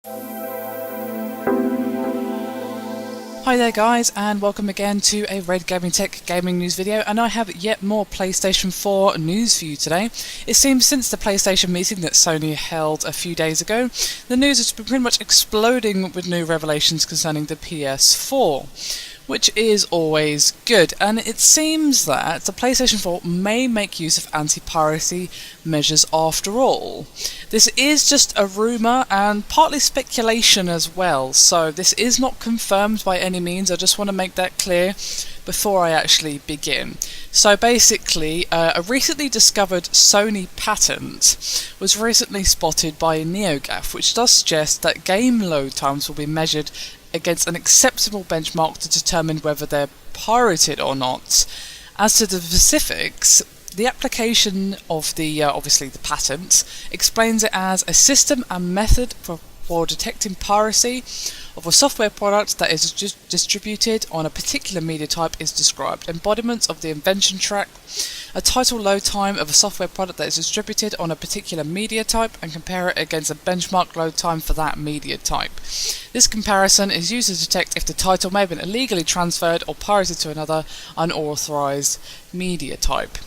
Hi there guys, and welcome again to a Red Gaming Tech gaming news video, and I have yet more PlayStation 4 news for you today. It seems since the PlayStation meeting that Sony held a few days ago, the news has been pretty much exploding with new revelations concerning the PS4, which is always good, and it seems that the PlayStation 4 may make use of anti-piracy measures after all. This is just a rumour and partly speculation as well, so this is not confirmed by any means. I just want to make that clear before I actually begin. So basically, a recently discovered Sony patent was recently spotted by NeoGAF, which does suggest that game load times will be measured against an acceptable benchmark to determine whether they're pirated or not. As to the specifics, the application of the obviously the patent explains it as a system and method for detecting piracy of a software product that is distributed on a particular media type is described. Embodiments of the invention track a title load time of a software product that is distributed on a particular media type and compare it against a benchmark load time for that media type. This comparison is used to detect if the title may have been illegally transferred or pirated to another unauthorized media type.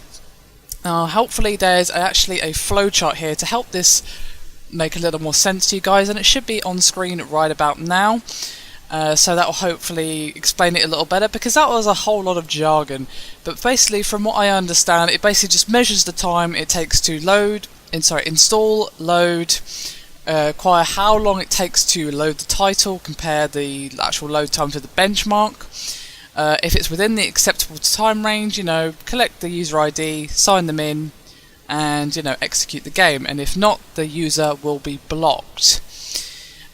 Hopefully there's actually a flowchart here to help this make a little more sense to you guys, and it should be on screen right about now. So that will hopefully explain it a little better, because that was a whole lot of jargon. But basically, from what I understand, it basically just measures the time it takes to install, load, acquire how long it takes to load the title, compare the actual load time to the benchmark. If it's within the acceptable time range, collect the user ID, sign them in, and execute the game. And if not, the user will be blocked.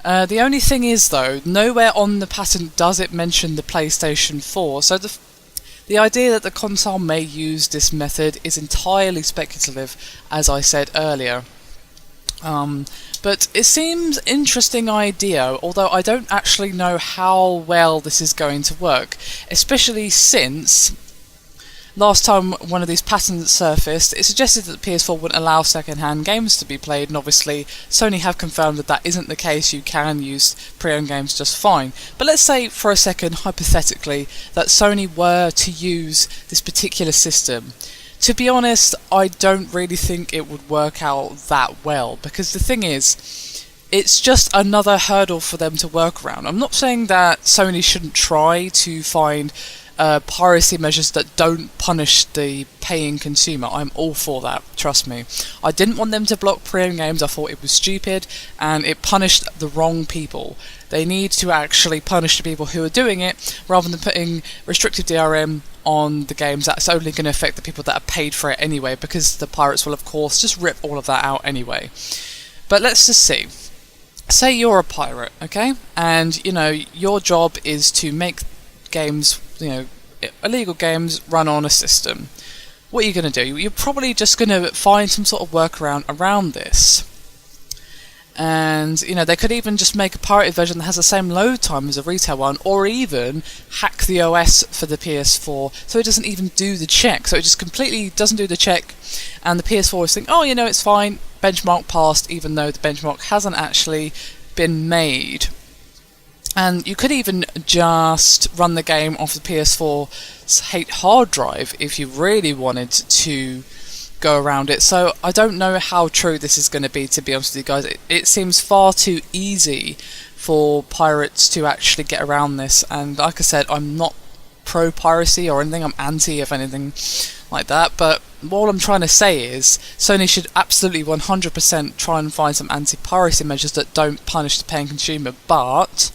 The only thing is, though, nowhere on the patent does it mention the PlayStation 4, so the idea that the console may use this method is entirely speculative, as I said earlier. But it seems an interesting idea, although I don't actually know how well this is going to work, especially since last time one of these patents surfaced, it suggested that the PS4 wouldn't allow second-hand games to be played, and obviously Sony have confirmed that that isn't the case. You can use pre-owned games just fine. But let's say for a second, hypothetically, that Sony were to use this particular system. To be honest, I don't really think it would work out that well, because the thing is, it's just another hurdle for them to work around. I'm not saying that Sony shouldn't try to find piracy measures that don't punish the paying consumer. I'm all for that, trust me. I didn't want them to block pre-owned games. I thought it was stupid and it punished the wrong people. They need to actually punish the people who are doing it, rather than putting restricted DRM on the games. That's only going to affect the people that are paid for it anyway, because the pirates will of course just rip all of that out anyway. But let's just see. Say you're a pirate, okay? And your job is to make games, illegal games run on a system. What are you going to do? You're probably just going to find some sort of workaround around this. And they could even just make a pirated version that has the same load time as a retail one, or even hack the OS for the PS4 so it doesn't even do the check. So it just completely doesn't do the check, and the PS4 is thinking, oh, it's fine, benchmark passed, even though the benchmark hasn't actually been made. And you could even just run the game off the PS4's hard drive if you really wanted to go around it. So I don't know how true this is going to be honest with you guys. It seems far too easy for pirates to actually get around this, and like I said, I'm not pro-piracy or anything, I'm anti if anything like that, but all I'm trying to say is Sony should absolutely 100% try and find some anti-piracy measures that don't punish the paying consumer, but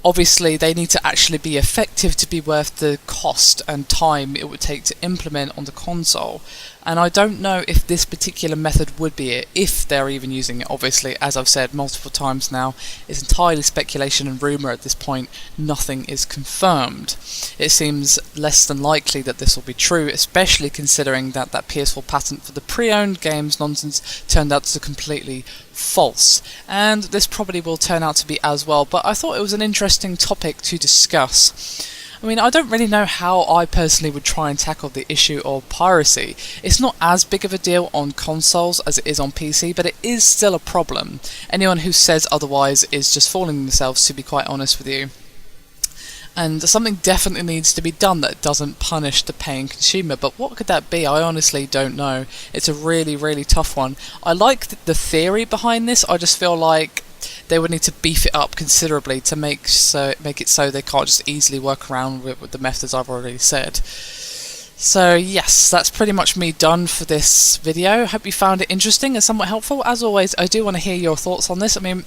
obviously they need to actually be effective to be worth the cost and time it would take to implement on the console. And I don't know if this particular method would be it, if they're even using it. Obviously, as I've said multiple times now, it's entirely speculation and rumour at this point. Nothing is confirmed. It seems less than likely that this will be true, especially considering that PS4 patent for the pre-owned games nonsense turned out to be completely false. And this probably will turn out to be as well, but I thought it was an interesting topic to discuss. I mean, I don't really know how I personally would try and tackle the issue of piracy. It's not as big of a deal on consoles as it is on PC, but it is still a problem. Anyone who says otherwise is just fooling themselves, to be quite honest with you. And something definitely needs to be done that doesn't punish the paying consumer, but what could that be? I honestly don't know. It's a really, really tough one. I like the theory behind this. I just feel like they would need to beef it up considerably to make it so they can't just easily work around with the methods I've already said. So yes, that's pretty much me done for this video. Hope you found it interesting and somewhat helpful. As always, I do want to hear your thoughts on this. I mean,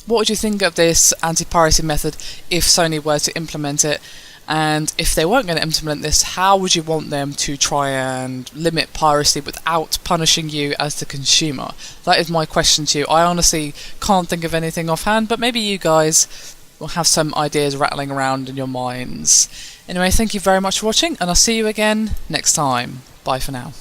what would you think of this anti-piracy method if Sony were to implement it? And if they weren't going to implement this, how would you want them to try and limit piracy without punishing you as the consumer? That is my question to you. I honestly can't think of anything offhand, but maybe you guys will have some ideas rattling around in your minds. Anyway, thank you very much for watching, and I'll see you again next time. Bye for now.